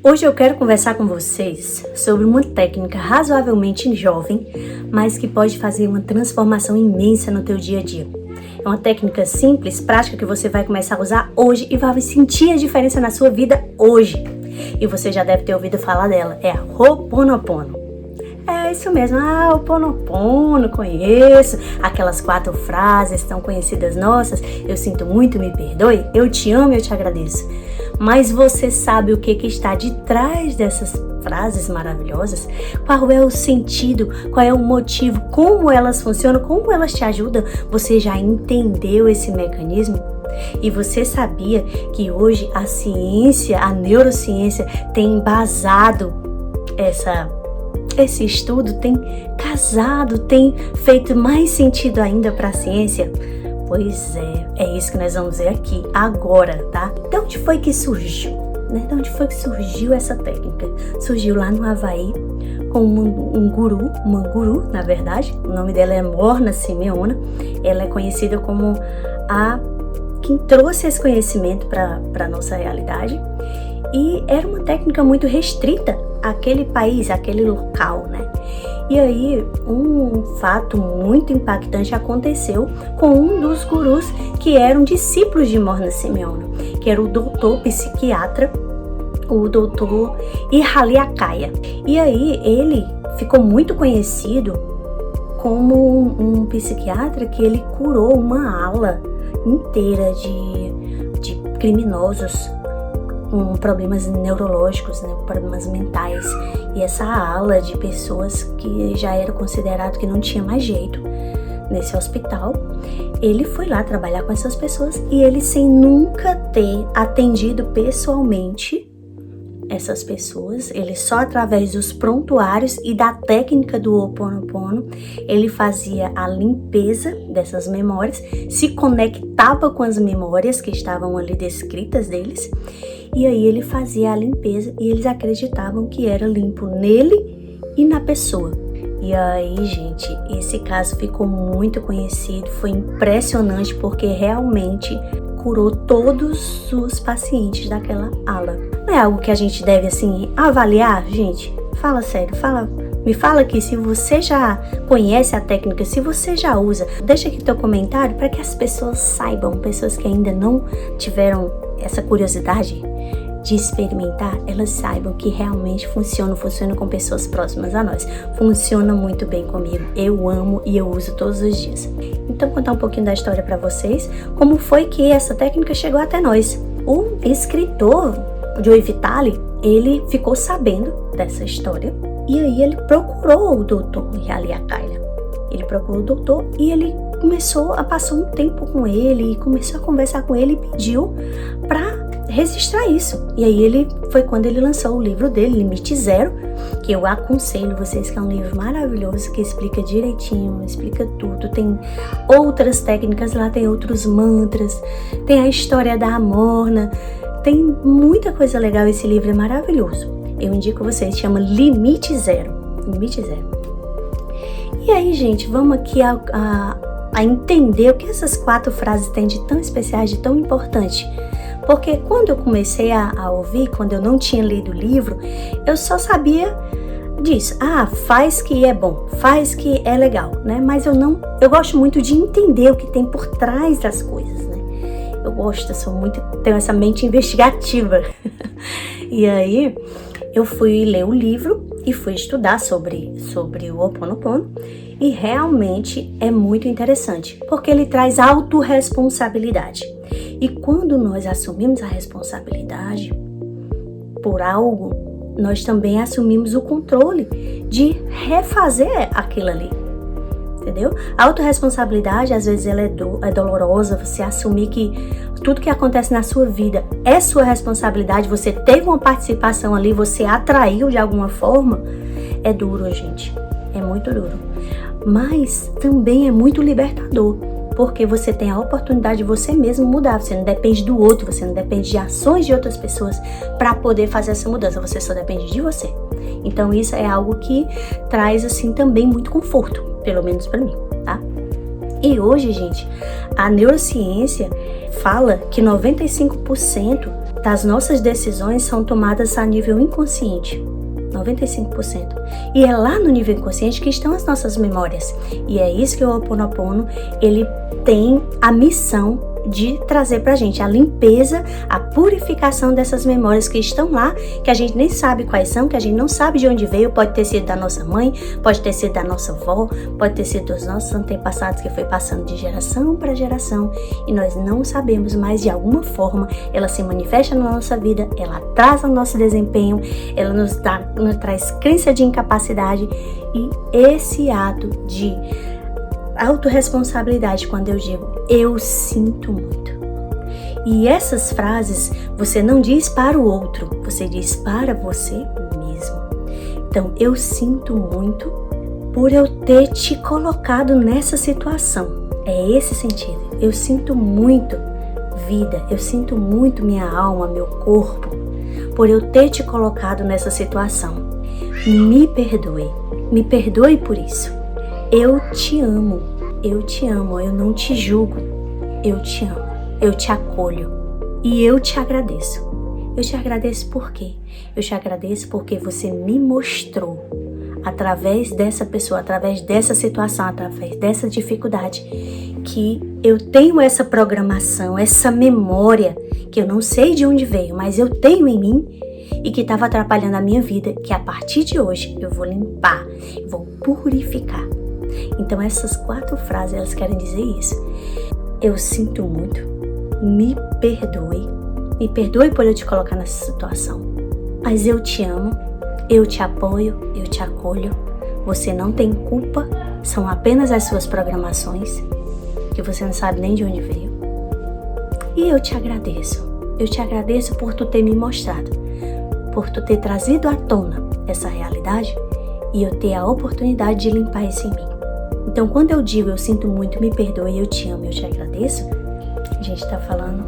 Hoje eu quero conversar com vocês sobre uma técnica razoavelmente jovem, mas que pode fazer uma transformação imensa no teu dia a dia. É uma técnica simples, prática, que você vai começar a usar hoje e vai sentir a diferença na sua vida hoje. E você já deve ter ouvido falar dela, é a Ho'oponopono. É isso mesmo, Ho'oponopono, conheço, aquelas 4 frases tão conhecidas nossas, eu sinto muito, me perdoe, eu te amo e eu te agradeço. Mas você sabe o que está de trás dessas frases maravilhosas? Qual é o sentido? Qual é o motivo? Como elas funcionam? Como elas te ajudam? Você já entendeu esse mecanismo? E você sabia que hoje a ciência, a neurociência tem embasado esse estudo, tem casado, tem feito mais sentido ainda para a ciência? Pois é isso que nós vamos ver aqui agora, tá? De onde foi que surgiu? De onde foi que surgiu essa técnica? Surgiu lá no Havaí com uma guru, na verdade. O nome dela é Morna Simeona. Ela é conhecida como quem trouxe esse conhecimento para a nossa realidade. E era uma técnica muito restrita àquele país, àquele local, né? E aí, um fato muito impactante aconteceu com um dos gurus que eram discípulos de Morna Simeona, que era o doutor psiquiatra, o doutor Ihaliakaya. E aí, ele ficou muito conhecido como um psiquiatra que ele curou uma ala inteira de criminosos com problemas neurológicos, né, problemas mentais. E essa ala de pessoas que já era considerado que não tinha mais jeito nesse hospital, ele foi lá trabalhar com essas pessoas e ele, sem nunca ter atendido pessoalmente essas pessoas, ele só através dos prontuários e da técnica do Ho'oponopono, ele fazia a limpeza dessas memórias, se conectava com as memórias que estavam ali descritas deles, e aí ele fazia a limpeza e eles acreditavam que era limpo nele e na pessoa. E aí, gente, esse caso ficou muito conhecido, foi impressionante porque realmente curou todos os pacientes daquela ala. Não é algo que a gente deve, assim, avaliar, gente? Fala sério, me fala aqui se você já conhece a técnica, se você já usa. Deixa aqui teu comentário para que as pessoas saibam, pessoas que ainda não tiveram essa curiosidade de experimentar, elas saibam que realmente funciona com pessoas próximas a nós. Funciona muito bem comigo, eu amo e eu uso todos os dias. Então, vou contar um pouquinho da história para vocês, como foi que essa técnica chegou até nós. O escritor Joe Vitale, ele ficou sabendo dessa história e aí ele procurou o doutor Ihaliakaya. Ele procurou o doutor e ele passou um tempo com ele e começou a conversar com ele e pediu para registrar isso. E aí foi quando ele lançou o livro dele, Limite Zero, que eu aconselho vocês, que é um livro maravilhoso, que explica direitinho, explica tudo. Tem outras técnicas lá, tem outros mantras, tem a história da Morna, tem muita coisa legal. Esse livro é maravilhoso. Eu indico vocês, chama Limite Zero. Limite Zero. E aí, gente, vamos aqui a entender o que essas 4 frases têm de tão especiais, de tão importante. Porque quando eu comecei a ouvir, quando eu não tinha lido o livro, eu só sabia disso. Faz que é bom, faz que é legal, né? Mas eu gosto muito de entender o que tem por trás das coisas, né? Tenho essa mente investigativa. E aí, eu fui ler o livro e fui estudar sobre o Ho'oponopono, e realmente é muito interessante, porque ele traz autorresponsabilidade. E quando nós assumimos a responsabilidade por algo, nós também assumimos o controle de refazer aquilo ali, entendeu? A autorresponsabilidade, às vezes, ela é dolorosa, você assumir que tudo que acontece na sua vida é sua responsabilidade, você teve uma participação ali, você atraiu de alguma forma, é duro, gente, é muito duro. Mas também é muito libertador, porque você tem a oportunidade de você mesmo mudar, você não depende do outro, você não depende de ações de outras pessoas para poder fazer essa mudança, você só depende de você. Então isso é algo que traz, assim, também muito conforto, pelo menos para mim, tá? E hoje, gente, a neurociência fala que 95% das nossas decisões são tomadas a nível inconsciente. 95%. E é lá no nível inconsciente que estão as nossas memórias. E é isso que o Ho'oponopono, ele tem a missão de trazer pra gente a limpeza, a purificação dessas memórias que estão lá, que a gente nem sabe quais são, que a gente não sabe de onde veio. Pode ter sido da nossa mãe, pode ter sido da nossa avó, pode ter sido dos nossos antepassados, que foi passando de geração para geração, e nós não sabemos, mas de alguma forma ela se manifesta na nossa vida, ela atrasa o nosso desempenho, ela nos traz crença de incapacidade. E esse ato de autorresponsabilidade, quando eu digo eu sinto muito. E essas frases você não diz para o outro, você diz para você mesmo. Então, eu sinto muito por eu ter te colocado nessa situação. É esse sentido. Eu sinto muito, vida, eu sinto muito minha alma, meu corpo, por eu ter te colocado nessa situação. Me perdoe por isso. Eu te amo, eu não te julgo, eu te amo, eu te acolho e eu te agradeço. Eu te agradeço por quê? Eu te agradeço porque você me mostrou, através dessa pessoa, através dessa situação, através dessa dificuldade, que eu tenho essa programação, essa memória, que eu não sei de onde veio, mas eu tenho em mim, e que estava atrapalhando a minha vida, que a partir de hoje eu vou limpar, eu vou purificar. Então essas 4 frases, elas querem dizer isso. Eu sinto muito, me perdoe por eu te colocar nessa situação, mas eu te amo, eu te apoio, eu te acolho, você não tem culpa, são apenas as suas programações, que você não sabe nem de onde veio. E eu te agradeço por tu ter me mostrado, por tu ter trazido à tona essa realidade e eu ter a oportunidade de limpar isso em mim. Então, quando eu digo eu sinto muito, me perdoe, eu te amo, eu te agradeço, a gente está falando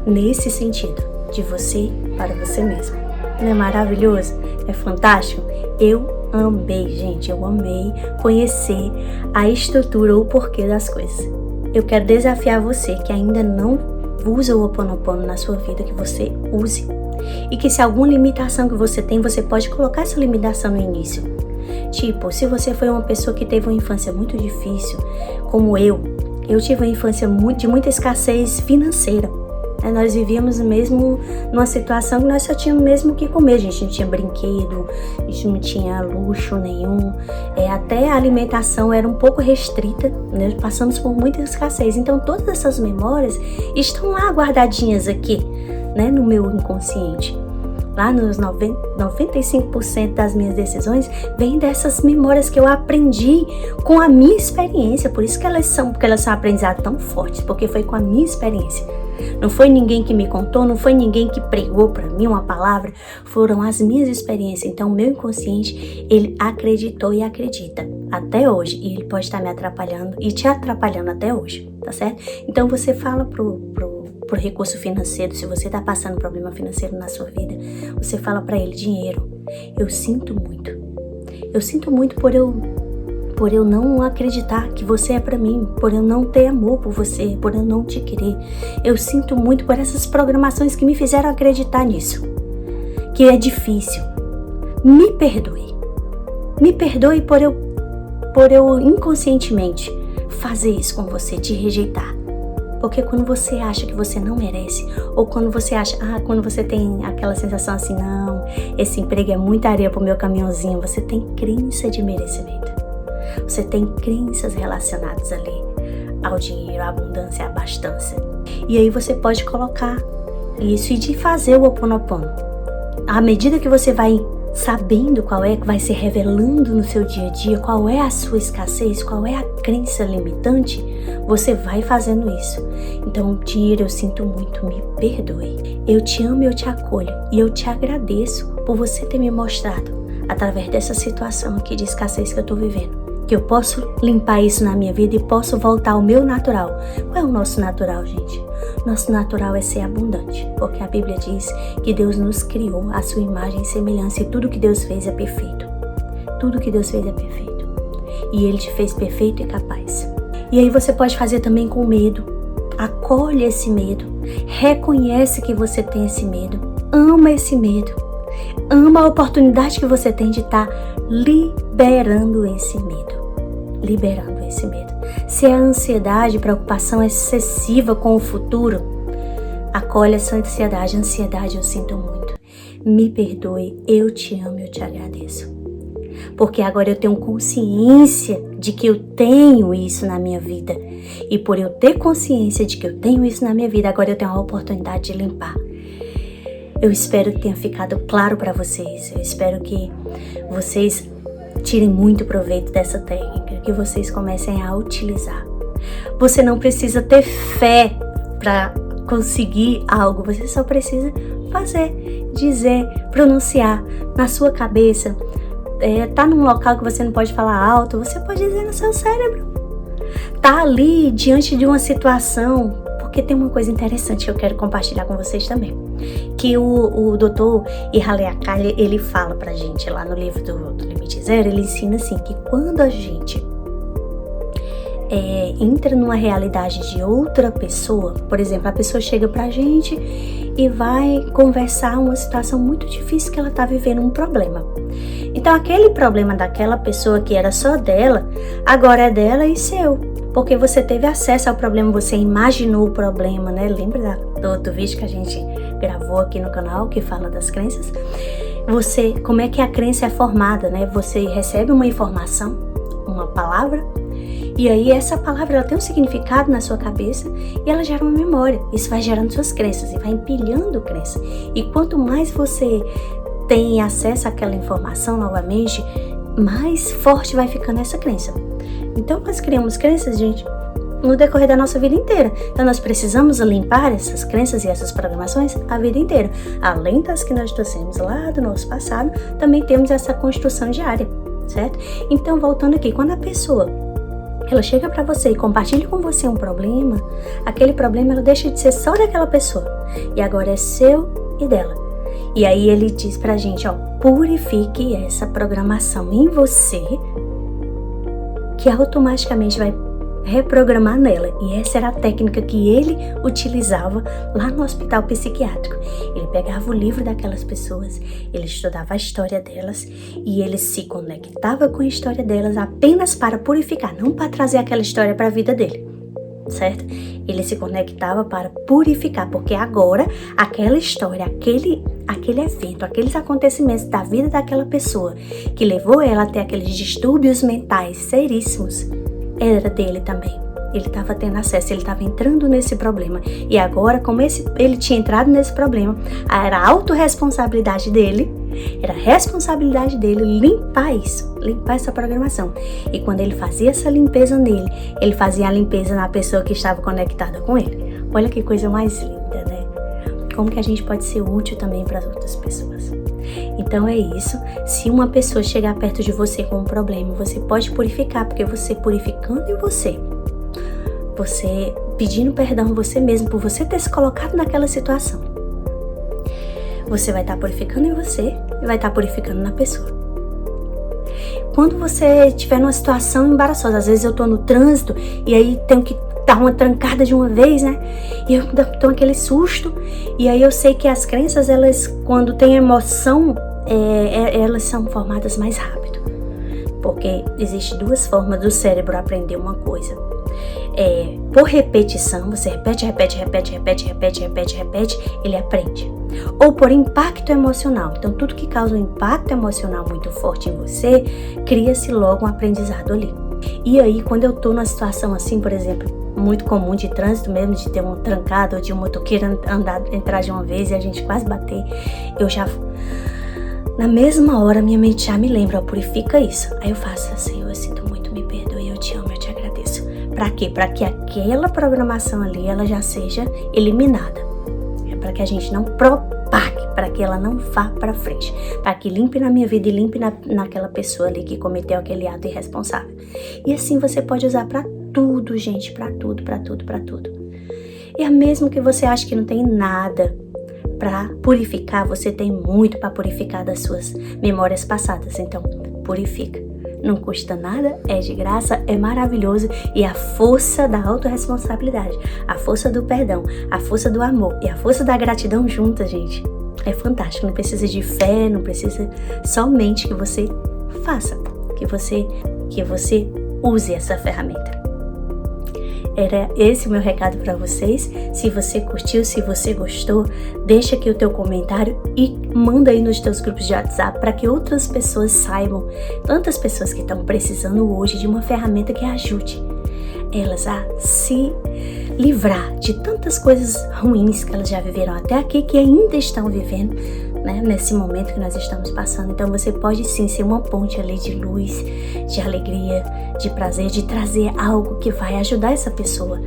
nesse sentido, de você para você mesmo. Não é maravilhoso? É fantástico? Eu amei, gente, eu amei conhecer a estrutura, o porquê das coisas. Eu quero desafiar você que ainda não usa o Ho'oponopono na sua vida, que você use. E que se alguma limitação que você tem, você pode colocar essa limitação no início. Tipo, se você foi uma pessoa que teve uma infância muito difícil, como eu tive uma infância de muita escassez financeira. Nós vivíamos mesmo numa situação que nós só tínhamos mesmo o que comer. A gente não tinha brinquedo, a gente não tinha luxo nenhum. Até a alimentação era um pouco restrita, né? Passamos por muita escassez. Então todas essas memórias estão lá guardadinhas aqui, né, no meu inconsciente. Lá nos 95% das minhas decisões vem dessas memórias que eu aprendi com a minha experiência. Por isso que elas são aprendizados tão fortes, porque foi com a minha experiência. Não foi ninguém que me contou, não foi ninguém que pregou para mim uma palavra, foram as minhas experiências. Então o meu inconsciente, ele acreditou e acredita até hoje, e ele pode estar me atrapalhando e te atrapalhando até hoje, tá certo? Então você fala pro recurso financeiro, se você está passando problema financeiro na sua vida, você fala para ele: dinheiro, eu sinto muito por eu não acreditar que você é para mim, por eu não ter amor por você, por eu não te querer. Eu sinto muito por essas programações que me fizeram acreditar nisso, que é difícil. Me perdoe por eu inconscientemente fazer isso com você, te rejeitar. Porque quando você acha que você não merece, ou quando você acha, quando você tem aquela sensação assim, não, esse emprego é muita areia pro meu caminhãozinho, você tem crença de merecimento. Você tem crenças relacionadas ali ao dinheiro, à abundância, à abastança. E aí você pode colocar isso e de fazer o Ho'oponopono. À medida que você vai sabendo qual é, que vai se revelando no seu dia a dia, qual é a sua escassez, qual é a crença limitante, você vai fazendo isso. Então, dinheiro, eu sinto muito, me perdoe. Eu te amo, eu te acolho e eu te agradeço por você ter me mostrado, através dessa situação aqui de escassez que eu tô vivendo, que eu posso limpar isso na minha vida e posso voltar ao meu natural. Qual é o nosso natural, gente? Nosso natural é ser abundante, porque a Bíblia diz que Deus nos criou à sua imagem e semelhança, e tudo que Deus fez é perfeito. Tudo que Deus fez é perfeito. E Ele te fez perfeito e capaz. E aí você pode fazer também com medo. Acolhe esse medo. Reconhece que você tem esse medo. Ama esse medo. Ama a oportunidade que você tem de estar liberando esse medo. Liberando esse medo. Se é ansiedade, preocupação excessiva com o futuro, acolhe essa ansiedade. Ansiedade, eu sinto muito. Me perdoe, eu te amo, eu te agradeço. Porque agora eu tenho consciência de que eu tenho isso na minha vida. E por eu ter consciência de que eu tenho isso na minha vida, agora eu tenho a oportunidade de limpar. Eu espero que tenha ficado claro para vocês. Eu espero que vocês tirem muito proveito dessa técnica, que vocês comecem a utilizar. Você não precisa ter fé para conseguir algo, você só precisa fazer, dizer, pronunciar na sua cabeça. Tá num local que você não pode falar alto, você pode dizer no seu cérebro. Tá ali diante de uma situação, porque tem uma coisa interessante que eu quero compartilhar com vocês também, que o Dr. Mihaly Csikszentmihalyi, ele fala pra gente lá no livro do Limite Zero. Ele ensina assim, que quando a gente entra numa realidade de outra pessoa, por exemplo, a pessoa chega pra gente e vai conversar uma situação muito difícil que ela tá vivendo, um problema. Então aquele problema daquela pessoa que era só dela, agora é dela e seu, porque você teve acesso ao problema, você imaginou o problema, né? Lembra do vídeo que a gente gravou aqui no canal que fala das crenças? Como é que a crença é formada, né? Você recebe uma informação, uma palavra, e aí essa palavra ela tem um significado na sua cabeça e ela gera uma memória. Isso vai gerando suas crenças e vai empilhando crenças. E quanto mais você tem acesso àquela informação novamente, mais forte vai ficando essa crença. Então nós criamos crenças, gente, no decorrer da nossa vida inteira. Então nós precisamos limpar essas crenças e essas programações a vida inteira. Além das que nós trouxemos lá do nosso passado, também temos essa construção diária, certo? Então voltando aqui, quando a pessoa ela chega pra você e compartilha com você um problema, aquele problema ela deixa de ser só daquela pessoa e agora é seu e dela. E aí ele diz pra gente, purifique essa programação em você, que automaticamente vai reprogramar nela. E essa era a técnica que ele utilizava lá no hospital psiquiátrico. Ele pegava o livro daquelas pessoas, ele estudava a história delas e ele se conectava com a história delas apenas para purificar, não para trazer aquela história para a vida dele, certo? Ele se conectava para purificar, porque agora aquela história, aquele evento, aqueles acontecimentos da vida daquela pessoa que levou ela até aqueles distúrbios mentais seríssimos, era dele também. Ele estava tendo acesso, ele estava entrando nesse problema. E agora, como ele tinha entrado nesse problema, era a autorresponsabilidade dele, era a responsabilidade dele limpar isso, limpar essa programação. E quando ele fazia essa limpeza nele, ele fazia a limpeza na pessoa que estava conectada com ele. Olha que coisa mais linda, né? Como que a gente pode ser útil também para as outras pessoas. Então é isso. Se uma pessoa chegar perto de você com um problema, você pode purificar, porque você purificando em você pedindo perdão a você mesmo por você ter se colocado naquela situação, você vai estar purificando em você e vai estar purificando na pessoa. Quando você estiver numa situação embaraçosa, às vezes eu tô no trânsito e aí tenho que dar uma trancada de uma vez, né? E eu tomo aquele susto. E aí eu sei que as crenças, elas, quando tem emoção, elas são formadas mais rápido. Porque existem duas formas do cérebro aprender uma coisa. Por repetição, você repete, ele aprende. Ou por impacto emocional. Então, tudo que causa um impacto emocional muito forte em você, cria-se logo um aprendizado ali. E aí, quando eu tô numa situação assim, por exemplo, muito comum de trânsito mesmo, de ter um trancado ou de um motoqueiro entrar de uma vez e a gente quase bater, na mesma hora, minha mente já me lembra, purifica isso. Aí eu faço assim, eu sinto muito, me perdoe, eu te amo, eu te agradeço. Pra quê? Pra que aquela programação ali, ela já seja eliminada. É pra que a gente não propague, para que ela não vá pra frente. Para que limpe na minha vida e limpe naquela pessoa ali que cometeu aquele ato irresponsável. E assim você pode usar pra tudo, gente, pra tudo. E mesmo que você ache que não tem nada pra purificar, você tem muito pra purificar das suas memórias passadas. Então, purifica. não custa nada, é de graça, é maravilhoso e a força da autorresponsabilidade, a força do perdão, a força do amor e a força da gratidão juntas, gente, é fantástico. Não precisa de fé, não precisa, somente que você faça, que você use essa ferramenta. Era esse o meu recado para vocês. Se você curtiu, se você gostou, deixa aqui o teu comentário e manda aí nos teus grupos de WhatsApp para que outras pessoas saibam, tantas pessoas que estão precisando hoje de uma ferramenta que ajude elas a se livrar de tantas coisas ruins que elas já viveram até aqui, que ainda estão vivendo, né, nesse momento que nós estamos passando. Então você pode sim ser uma ponte ali de luz, de alegria, de prazer, de trazer algo que vai ajudar essa pessoa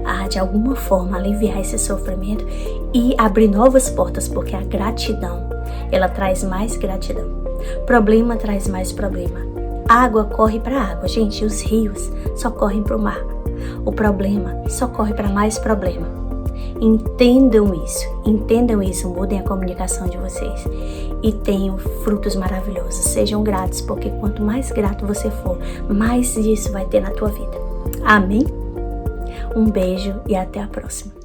a de alguma forma aliviar esse sofrimento e abrir novas portas, porque a gratidão, ela traz mais gratidão. Problema traz mais problema. Água corre para água, gente, os rios só correm para o mar. O problema só corre para mais problema. Entendam isso, mudem a comunicação de vocês e tenham frutos maravilhosos. Sejam gratos, porque quanto mais grato você for, mais disso vai ter na tua vida. Amém? Um beijo e até a próxima.